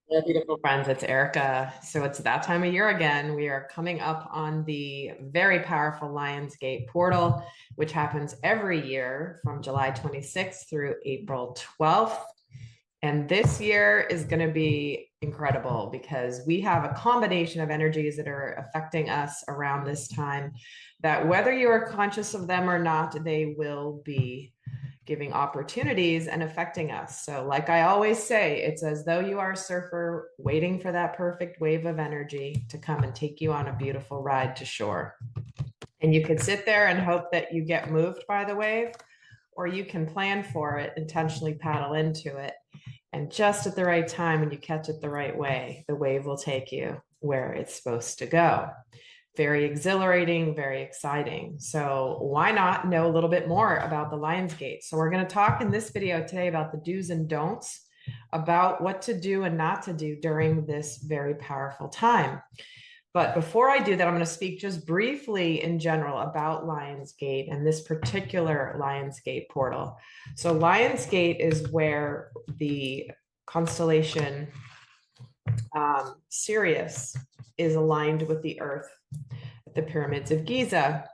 Yeah, beautiful friends, it's Erica. So it's that time of year again. We are coming up on the very powerful Lionsgate portal, which happens every year from July 26th through April 12th. And this year is going to be incredible because we have a combination of energies that are affecting us around this time that whether you are conscious of them or not, they will be giving opportunities and affecting us. So, like I always say, it's as though you are a surfer waiting for that perfect wave of energy to come and take you on a beautiful ride to shore. And you could sit there and hope that you get moved by the wave, or you can plan for it, intentionally paddle into it. And just at the right time, when you catch it the right way, the wave will take you where it's supposed to go. Very exhilarating, very exciting. So why not know a little bit more about the Lionsgate? So we're going to talk in this video today about the do's and don'ts, about what to do and not to do during this very powerful time. But before I do that, I'm going to speak just briefly in general about Lionsgate and this particular Lionsgate portal. So Lionsgate is where the constellation Sirius is aligned with the Earth, the pyramids of Giza.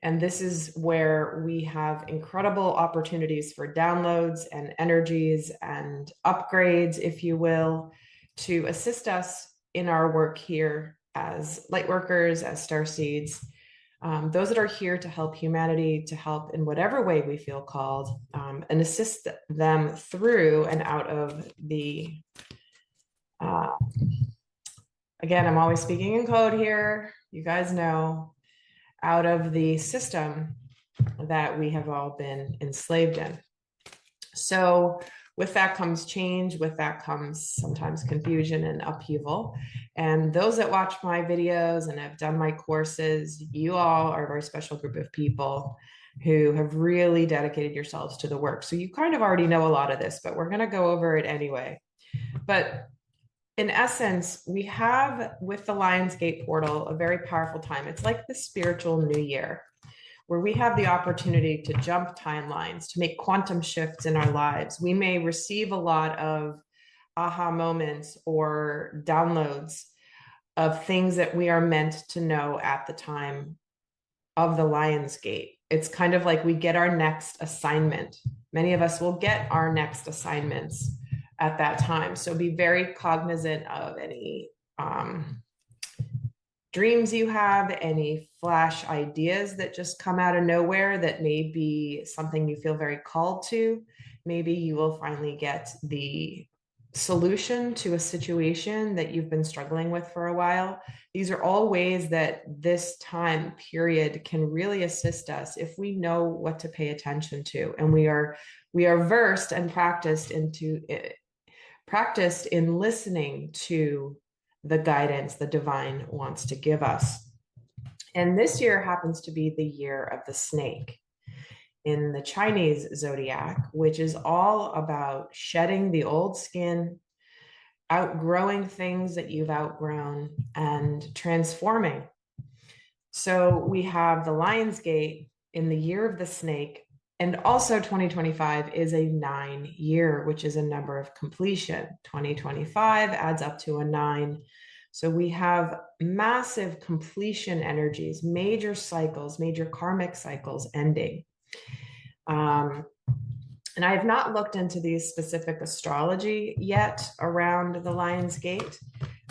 And this is where we have incredible opportunities for downloads and energies and upgrades, if you will, to assist us in our work here as light workers, as star seeds, those that are here to help humanity, to help in whatever way we feel called, and assist them through and out of the uh, again, I'm always speaking in code here. You guys know, out of the system that we have all been enslaved in. So, with that comes change, with that comes sometimes confusion and upheaval. And those that watch my videos and have done my courses, you all are a very special group of people who have really dedicated yourselves to the work. So, you kind of already know a lot of this, but we're going to go over it anyway. But in essence, we have with the Lionsgate portal a very powerful time. It's like the spiritual new year, where we have the opportunity to jump timelines, to make quantum shifts in our lives. We may receive a lot of aha moments or downloads of things that we are meant to know at the time of the Lionsgate. It's kind of like we get our next assignment. Many of us will get our next assignments at that time. So be very cognizant of any dreams you have, any flash ideas that just come out of nowhere that may be something you feel very called to. Maybe you will finally get the solution to a situation that you've been struggling with for a while. These are all ways that this time period can really assist us if we know what to pay attention to, and we are versed and practiced in listening to the guidance the divine wants to give us. And this year happens to be the year of the snake in the Chinese zodiac, which is all about shedding the old skin, outgrowing things that you've outgrown, and transforming. So we have the Lion's Gate in the year of the snake. And also 2025 is a 9 year, which is a number of completion. 2025 adds up to a 9. So we have massive completion energies, major cycles, major karmic cycles ending. And I have not looked into these specific astrology yet around the Lion's Gate,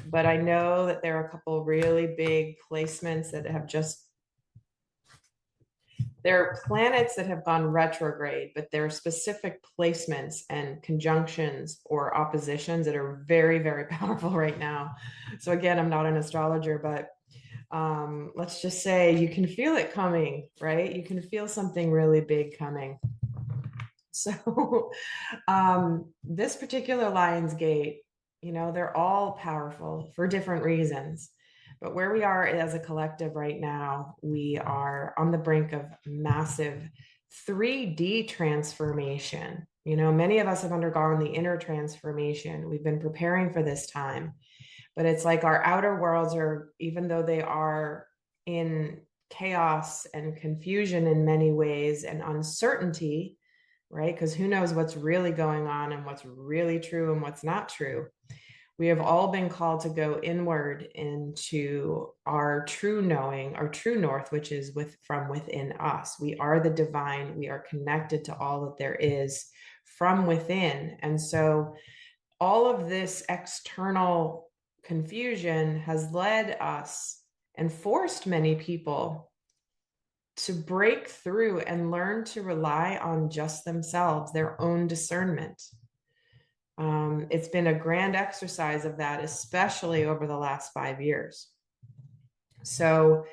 but I know that there are a couple really big placements that have just, there are planets that have gone retrograde, but there are specific placements and conjunctions or oppositions that are very, very powerful right now. So again, I'm not an astrologer, but let's just say you can feel it coming, right? You can feel something really big coming. So this particular Lion's Gate, they're all powerful for different reasons. But where we are as a collective right now, we are on the brink of massive 3D transformation. Many of us have undergone the inner transformation. We've been preparing for this time, but it's like our outer worlds are, even though they are in chaos and confusion in many ways and uncertainty, right? Because who knows what's really going on and what's really true and what's not true. We have all been called to go inward into our true knowing, our true north, which is from within us. We are the divine. We are connected to all that there is from within. And so all of this external confusion has led us and forced many people to break through and learn to rely on just themselves, their own discernment. It's been a grand exercise of that, especially over the last 5 years. So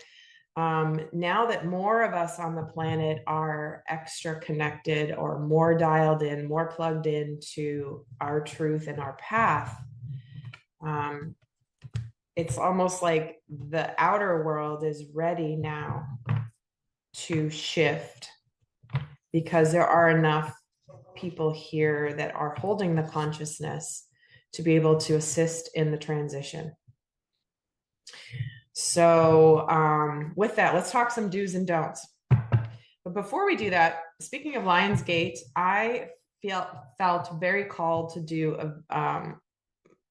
now that more of us on the planet are extra connected or more dialed in, more plugged into our truth and our path, it's almost like the outer world is ready now to shift, because there are enough people here that are holding the consciousness to be able to assist in the transition. So with that, let's talk some do's and don'ts. But before we do that, speaking of Lionsgate, I felt very called to do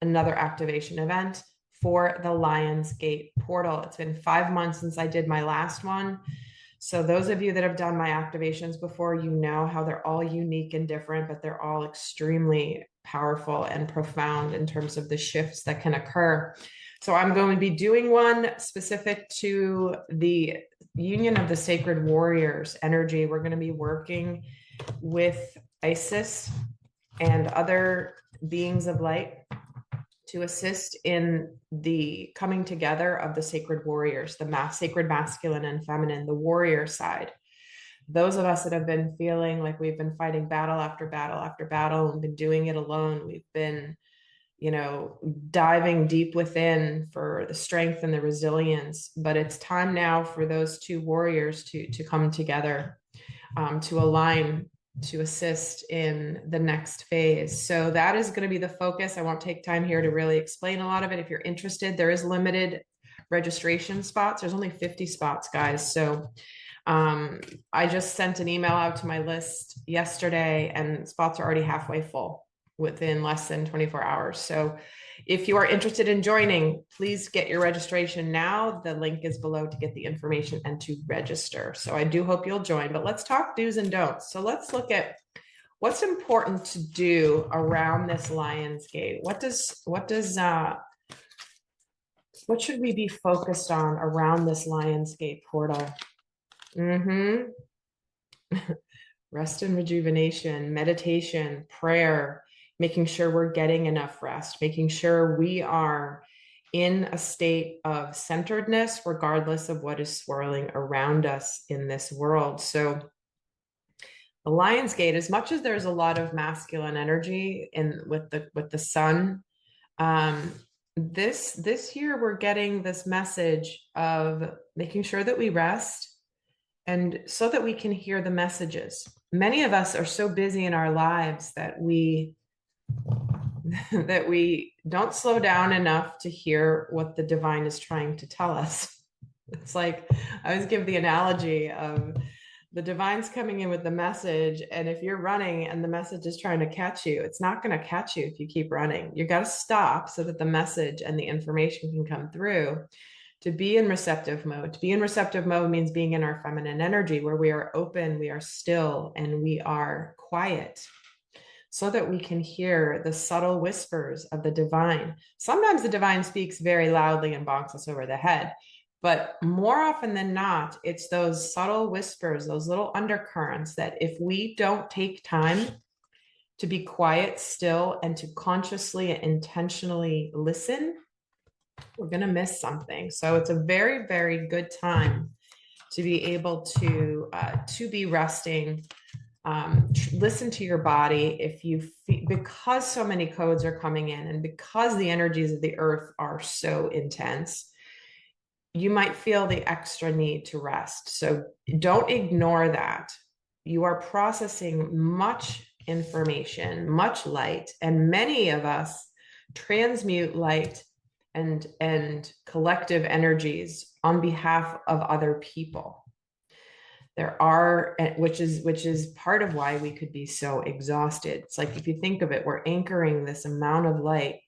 another activation event for the Lionsgate portal. It's been 5 months since I did my last one. So those of you that have done my activations before, you know how they're all unique and different, but they're all extremely powerful and profound in terms of the shifts that can occur. So I'm going to be doing one specific to the union of the sacred warriors energy. We're going to be working with Isis and other beings of light to assist in the coming together of the sacred warriors, the sacred masculine and feminine, the warrior side. Those of us that have been feeling like we've been fighting battle after battle after battle and been doing it alone, we've been, diving deep within for the strength and the resilience. But it's time now for those two warriors to come together, to align, to assist in the next phase. So that is going to be the focus. I won't take time here to really explain a lot of it. If you're interested, there is limited registration spots. There's only 50 spots, guys. So I just sent an email out to my list yesterday, and spots are already halfway full within less than 24 hours. So if you are interested in joining, please get your registration now. The link is below to get the information and to register. So I do hope you'll join, but let's talk do's and don'ts. So let's look at what's important to do around this Lionsgate. What should we be focused on around this Lionsgate portal? Rest and rejuvenation, meditation, prayer, making sure we're getting enough rest, making sure we are in a state of centeredness, regardless of what is swirling around us in this world. So the Lionsgate, as much as there's a lot of masculine energy with the sun, this year we're getting this message of making sure that we rest, and so that we can hear the messages. Many of us are so busy in our lives that we don't slow down enough to hear what the divine is trying to tell us. It's like, I always give the analogy of the divine's coming in with the message, and if you're running and the message is trying to catch you, it's not going to catch you if you keep running. You got to stop so that the message and the information can come through. To be in receptive mode. To be in receptive mode means being in our feminine energy, where we are open, we are still, and we are quiet, so that we can hear the subtle whispers of the divine. Sometimes the divine speaks very loudly and bonks us over the head, but more often than not, it's those subtle whispers, those little undercurrents that if we don't take time to be quiet, still, and to consciously and intentionally listen, we're going to miss something. So it's a very, very good time to be able to be resting. Listen to your body. If you feel, because so many codes are coming in and because the energies of the earth are so intense, you might feel the extra need to rest. So don't ignore that. You are processing much information, much light, and many of us transmute light and collective energies on behalf of other people. There are, which is part of why we could be so exhausted. It's like, if you think of it, we're anchoring this amount of light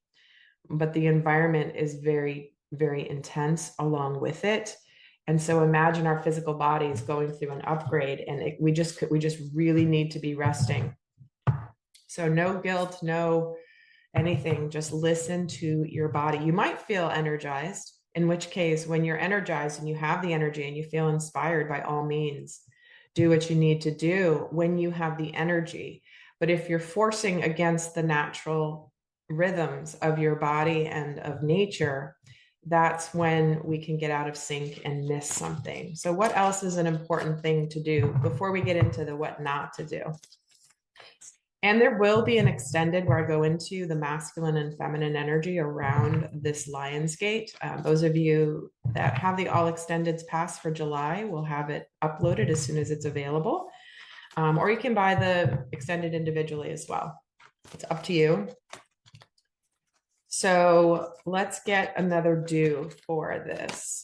but the environment is very, very intense along with it. And so imagine our physical bodies going through an upgrade, and we just really need to be resting. So no guilt, no anything, just listen to your body. You might feel energized, in which case, when you're energized and you have the energy and you feel inspired, by all means, do what you need to do when you have the energy. But if you're forcing against the natural rhythms of your body and of nature, that's when we can get out of sync and miss something. So what else is an important thing to do before we get into the what not to do? And there will be an extended where I go into the masculine and feminine energy around this Lion's Gate. Those of you that have the all extendeds pass for July will have it uploaded as soon as it's available. Or you can buy the extended individually as well. It's up to you. So let's get another do for this.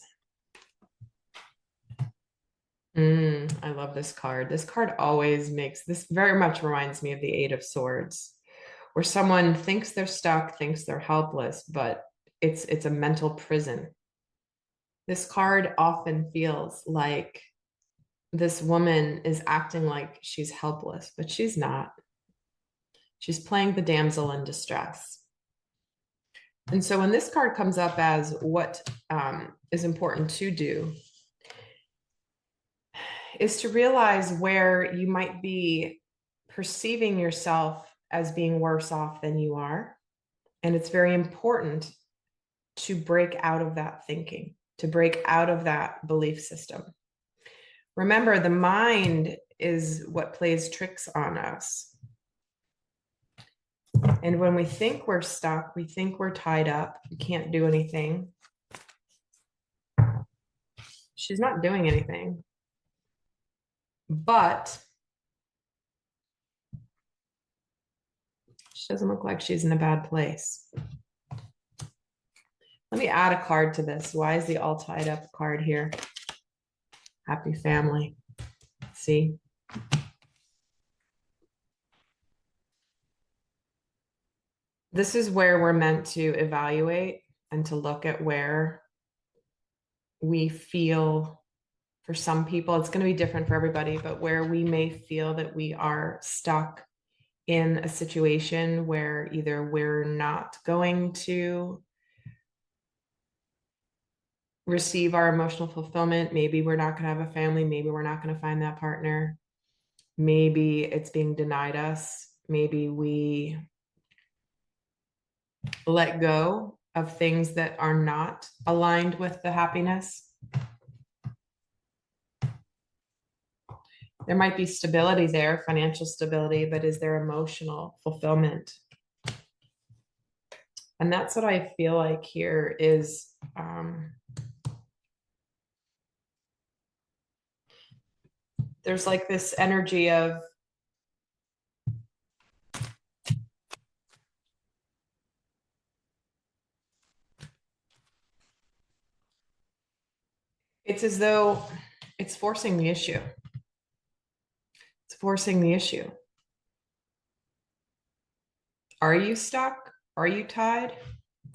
I love this card. This card always makes, this very much reminds me of the Eight of Swords, where someone thinks they're stuck, thinks they're helpless, but it's a mental prison. This card often feels like this woman is acting like she's helpless, but she's not. She's playing the damsel in distress. And so when this card comes up as what is important to do, is to realize where you might be perceiving yourself as being worse off than you are. And it's very important to break out of that thinking, to break out of that belief system. Remember, the mind is what plays tricks on us. And when we think we're stuck, we think we're tied up, we can't do anything. She's not doing anything. But she doesn't look like she's in a bad place. Let me add a card to this. Why is the all tied up card here? Happy family. See? This is where we're meant to evaluate and to look at where we feel, for some people, it's going to be different for everybody, but where we may feel that we are stuck in a situation where either we're not going to receive our emotional fulfillment, maybe we're not going to have a family, maybe we're not going to find that partner, maybe it's being denied us, maybe we let go of things that are not aligned with the happiness. There might be stability there, financial stability, but is there emotional fulfillment? And that's what I feel like here is there's like this energy of it's as though it's forcing the issue. It's forcing the issue. Are you stuck? Are you tied?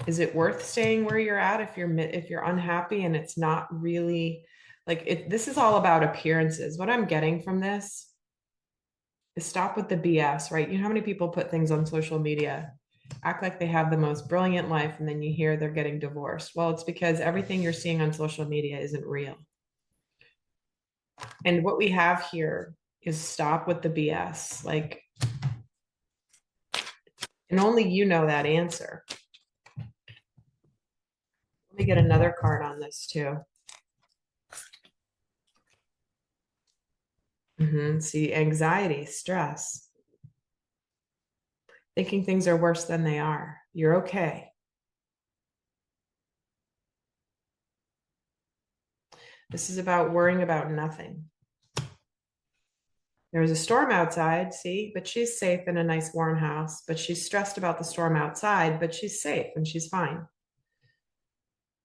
Is it worth staying where you're at if you're unhappy and it's not really like it? This is all about appearances. What I'm getting from this is stop with the BS, right? You know how many people put things on social media, act like they have the most brilliant life, and then you hear they're getting divorced. Well, it's because everything you're seeing on social media isn't real. And what we have here is stop with the BS. Like, and only you know that answer. Let me get another card on this too. See, anxiety, stress, thinking things are worse than they are. You're okay. This is about worrying about nothing. There's a storm outside, see, but she's safe in a nice warm house, but she's stressed about the storm outside, but she's safe and she's fine.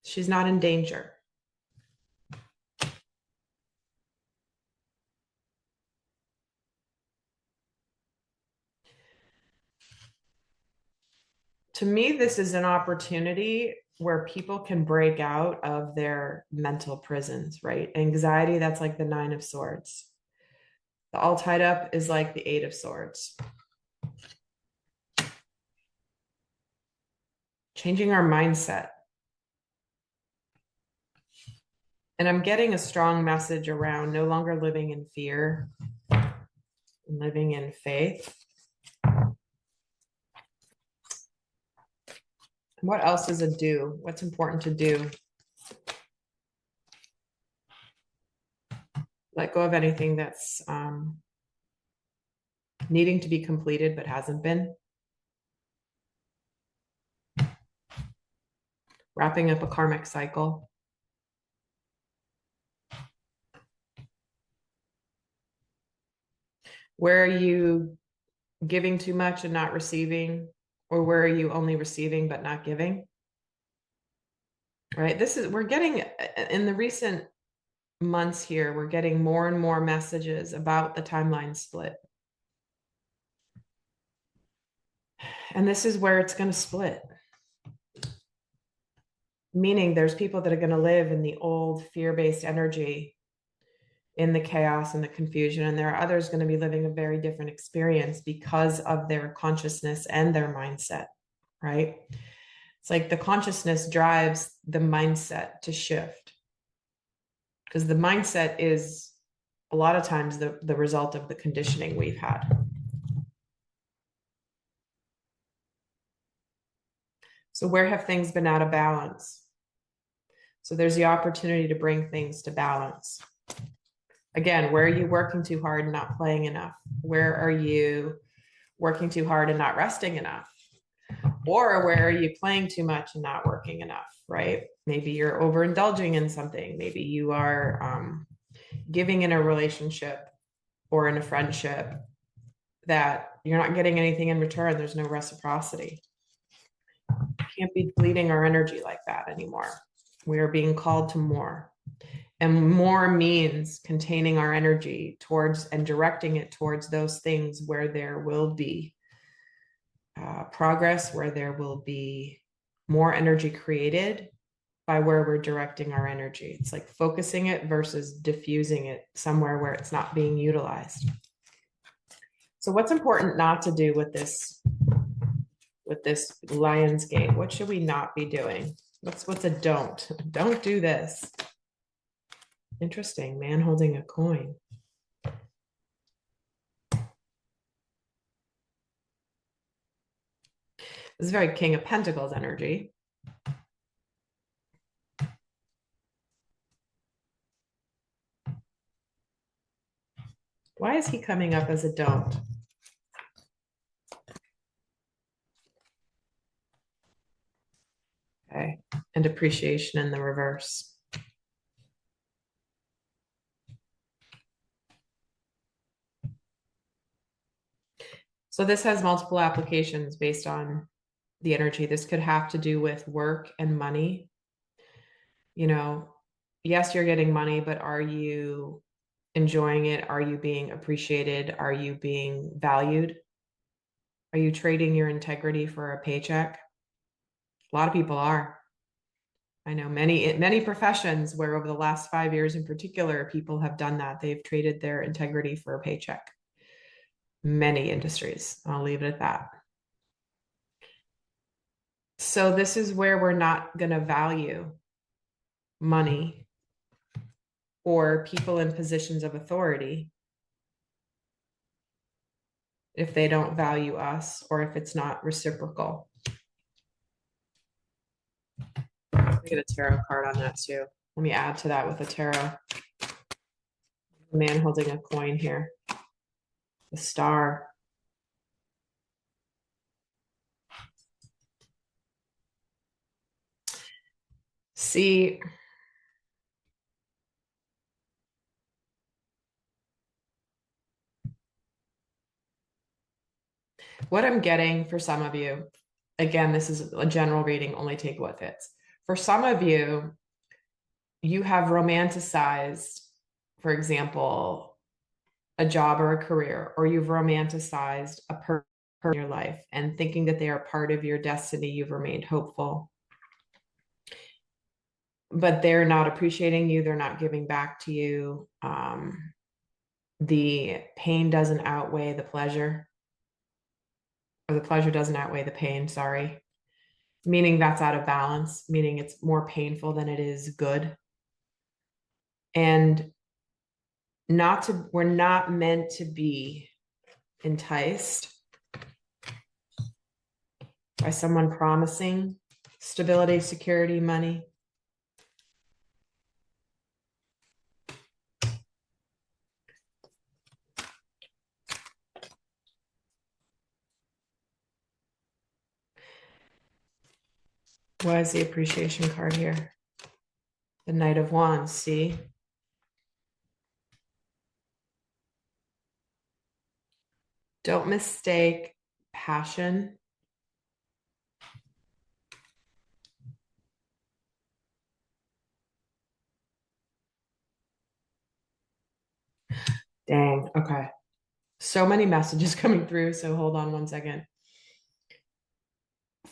She's not in danger. To me, this is an opportunity where people can break out of their mental prisons, right? Anxiety, that's like the Nine of Swords. The all tied up is like the Eight of Swords. Changing our mindset. And I'm getting a strong message around no longer living in fear, living in faith. What else is a do? What's important to do? Let go of anything that's needing to be completed but hasn't been. Wrapping up a karmic cycle. Where are you giving too much and not receiving? Or where are you only receiving but not giving? Right? We're getting, in the recent months here, we're getting more and more messages about the timeline split. And this is where it's going to split. Meaning there's people that are going to live in the old fear-based energy, in the chaos and the confusion, and there are others going to be living a very different experience because of their consciousness and their mindset, right? It's like the consciousness drives the mindset to shift, because the mindset is a lot of times the result of the conditioning we've had. So where have things been out of balance? So there's the opportunity to bring things to balance. Again, where are you working too hard and not playing enough? Where are you working too hard and not resting enough? Or where are you playing too much and not working enough, right? Maybe you're overindulging in something. Maybe you are giving in a relationship or in a friendship that you're not getting anything in return. There's no reciprocity. Can't be depleting our energy like that anymore. We are being called to more. And more means containing our energy towards and directing it towards those things where there will be progress, where there will be more energy created by where we're directing our energy. It's like focusing it versus diffusing it somewhere where it's not being utilized. So what's important not to do with this Lion's Gate? What should we not be doing? What's a don't? Don't do this. Interesting, man holding a coin. This is very King of Pentacles energy. Why is he coming up as a don't? Okay, and appreciation in the reverse. So this has multiple applications based on the energy. This could have to do with work and money. You know, yes, you're getting money, but are you enjoying it? Are you being appreciated? Are you being valued? Are you trading your integrity for a paycheck? A lot of people are. I know many professions where over the last 5 years in particular, people have done that. They've traded their integrity for a paycheck. Many industries. I'll leave it at that. So this is where we're not going to value money or people in positions of authority if they don't value us or if it's not reciprocal. Let me get a tarot card on that too. Let me add to that with a tarot. The man holding a coin here. The star. See, what I'm getting for some of you, again, this is a general reading, only take what fits. For some of you, you have romanticized, for example, a job or a career, or you've romanticized a person in your life, and thinking that they are part of your destiny, you've remained hopeful. But they're not appreciating you. They're not giving back to you. The pain doesn't outweigh the pleasure, or the pleasure doesn't outweigh the pain, sorry. Meaning that's out of balance, meaning it's more painful than it is good. And we're not meant to be enticed by someone promising stability, security, money. Why is the appreciation card here? The Knight of Wands, see? Don't mistake passion Dang, okay. So many messages coming through, so hold on one second.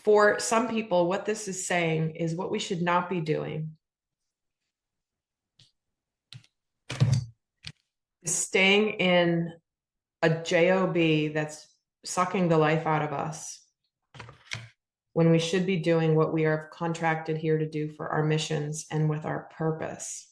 For some people, what this is saying is what we should not be doing is staying in a job that's sucking the life out of us when we should be doing what we are contracted here to do for our missions and with our purpose.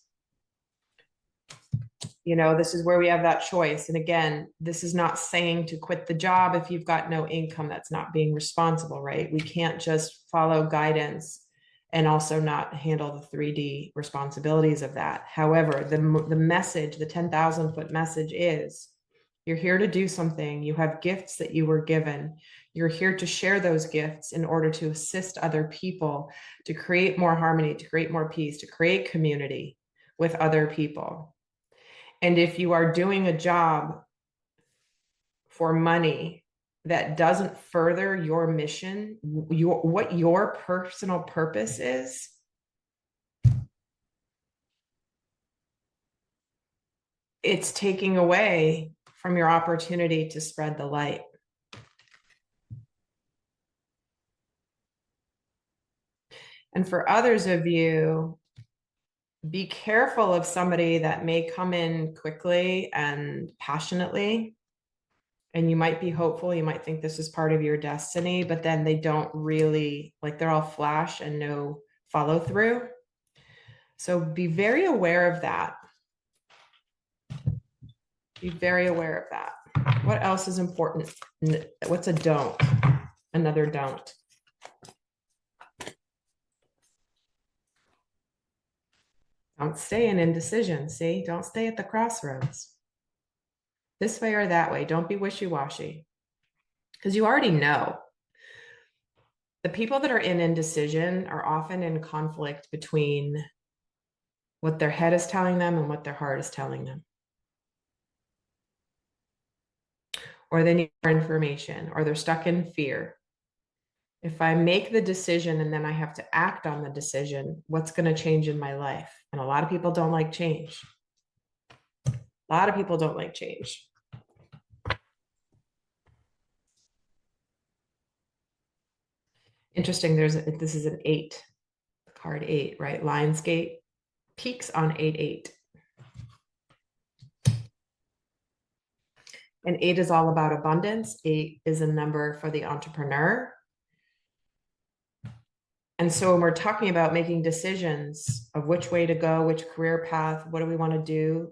You know, this is where we have that choice. And again, this is not saying to quit the job if you've got no income. That's not being responsible, right? We can't just follow guidance and also not handle the 3D responsibilities of that. However, the message, the 10,000 foot message is, you're here to do something. You have gifts that you were given. You're here to share those gifts in order to assist other people, to create more harmony, to create more peace, to create community with other people. And if you are doing a job for money that doesn't further your mission, what your personal purpose is, it's taking away from your opportunity to spread the light. And for others of you, be careful of somebody that may come in quickly and passionately, and you might be hopeful, you might think this is part of your destiny, but then they don't really, like, they're all flash and no follow through. So be very aware of that. Be very aware of that. What else is important? What's a don't? Another don't. Don't stay in indecision. See, don't stay at the crossroads. This way or that way. Don't be wishy-washy. Because you already know. The people that are in indecision are often in conflict between what their head is telling them and what their heart is telling them. Or they need more information, or they're stuck in fear. If I make the decision and then I have to act on the decision, what's going to change in my life? And a lot of people don't like change. A lot of people don't like change. Interesting. This is an 8, card 8, right? Lionsgate peaks on 8-8. And 8 is all about abundance. 8 is a number for the entrepreneur. And so when we're talking about making decisions of which way to go, which career path, what do we want to do?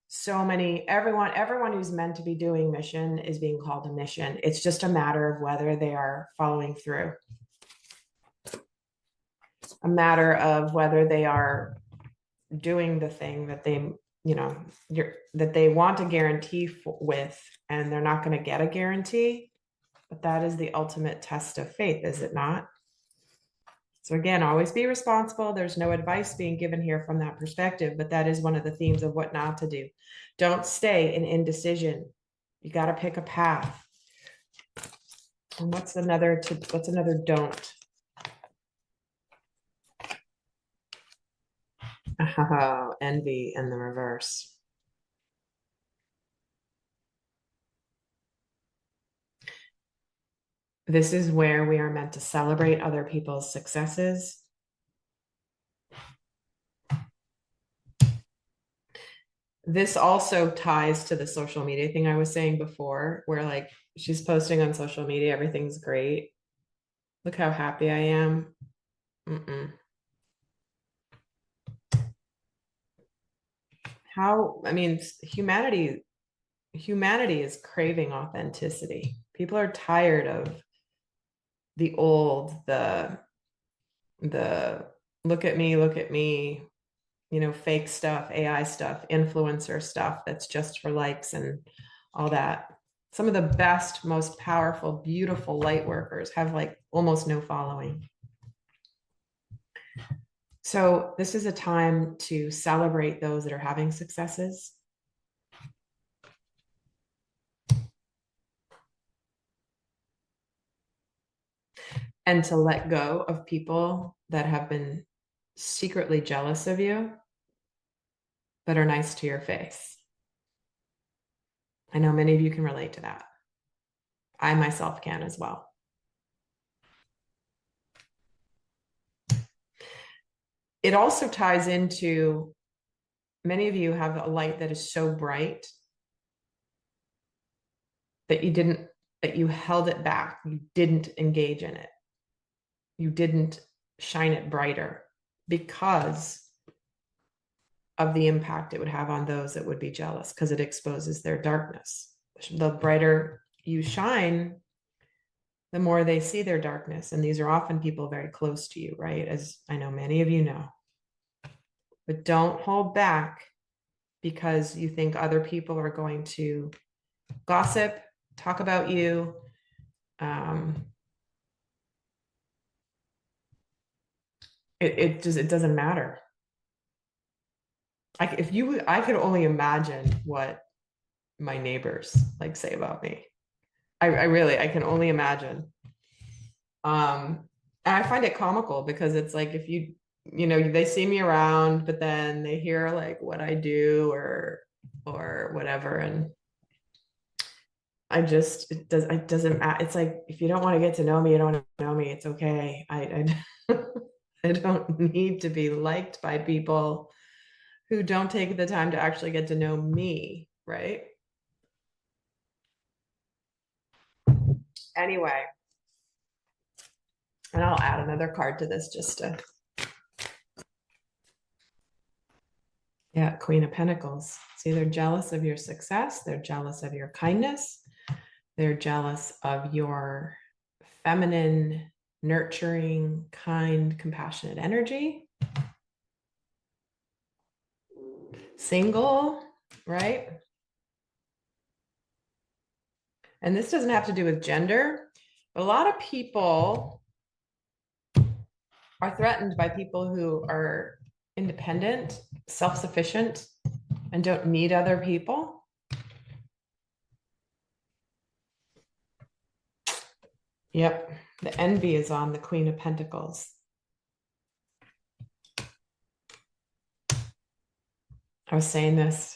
So many, everyone who's meant to be doing mission is being called a mission. It's just a matter of whether they are following through. A matter of whether they are doing the thing that they, that they want a guarantee with, and they're not going to get a guarantee. But that is the ultimate test of faith, is it not? So again, always be responsible. There's no advice being given here from that perspective, but that is one of the themes of what not to do. Don't stay in indecision. You got to pick a path. And what's another don't? Oh, envy and the reverse. This is where we are meant to celebrate other people's successes. This also ties to the social media thing I was saying before, where like she's posting on social media, everything's great. Look how happy I am. Mm-mm. I mean, humanity is craving authenticity. People are tired of the old, the look at me, fake stuff, AI stuff, influencer stuff that's just for likes and all that. Some of the best, most powerful, beautiful light workers have like almost no following. So this is a time to celebrate those that are having successes. And to let go of people that have been secretly jealous of you, but are nice to your face. I know many of you can relate to that. I myself can as well. It also ties into many of you have a light that is so bright that you held it back. You didn't engage in it. You didn't shine it brighter because of the impact it would have on those that would be jealous, because it exposes their darkness. The brighter you shine, the more they see their darkness. And these are often people very close to you, right? As I know many of you know. But don't hold back because you think other people are going to gossip, talk about you. It doesn't matter. I could only imagine what my neighbors like say about me. I can only imagine. And I find it comical because it's like if they see me around, but then they hear like what I do or whatever, and it doesn't matter. It's like if you don't want to get to know me, you don't want to know me. It's okay. I don't need to be liked by people who don't take the time to actually get to know me, right? Anyway, and I'll add another card to this just to, yeah, Queen of Pentacles. See, they're jealous of your success. They're jealous of your kindness. They're jealous of your feminine, nurturing, kind, compassionate energy. Single, right? And this doesn't have to do with gender, but a lot of people are threatened by people who are independent, self-sufficient, and don't need other people. Yep, the envy is on the Queen of Pentacles. I was saying this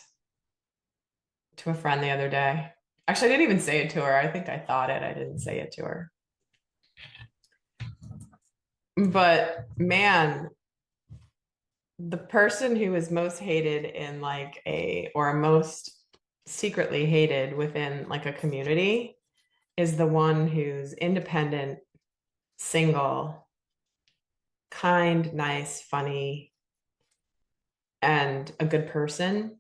to a friend the other day. Actually, I didn't even say it to her. I think I thought it. I didn't say it to her. But man, the person who is most hated in or most secretly hated within like a community is the one who's independent, single, kind, nice, funny, and a good person.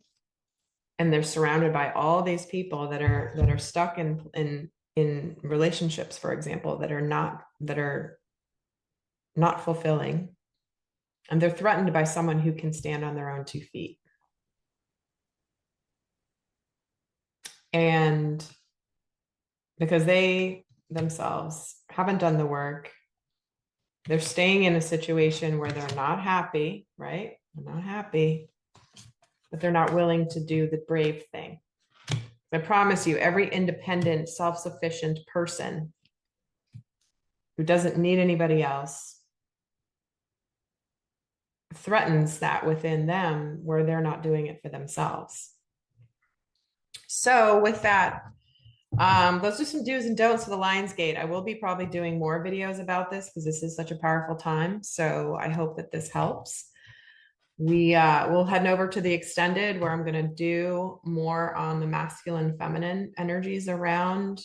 And they're surrounded by all these people that are stuck in relationships, for example, that are not fulfilling. And they're threatened by someone who can stand on their own 2 feet. And because they themselves haven't done the work, they're staying in a situation where they're not happy, right? They're not happy, but they're not willing to do the brave thing. I promise you, every independent, self-sufficient person who doesn't need anybody else threatens that within them where they're not doing it for themselves. So with that, Those are some do's and don'ts for the Lionsgate. I will be probably doing more videos about this because this is such a powerful time. So I hope that this helps. We'll head over to the extended where I'm going to do more on the masculine feminine energies around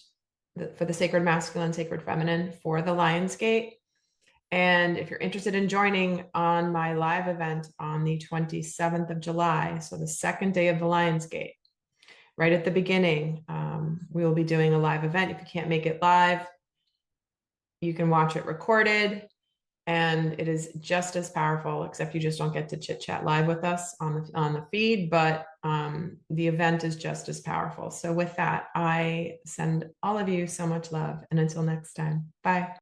for the sacred masculine, sacred feminine for the Lionsgate. And if you're interested in joining on my live event on the 27th of July, so the second day of the Lionsgate, right at the beginning, we will be doing a live event. If you can't make it live, you can watch it recorded. And it is just as powerful, except you just don't get to chit chat live with us on the feed, but the event is just as powerful. So with that, I send all of you so much love, and until next time, bye.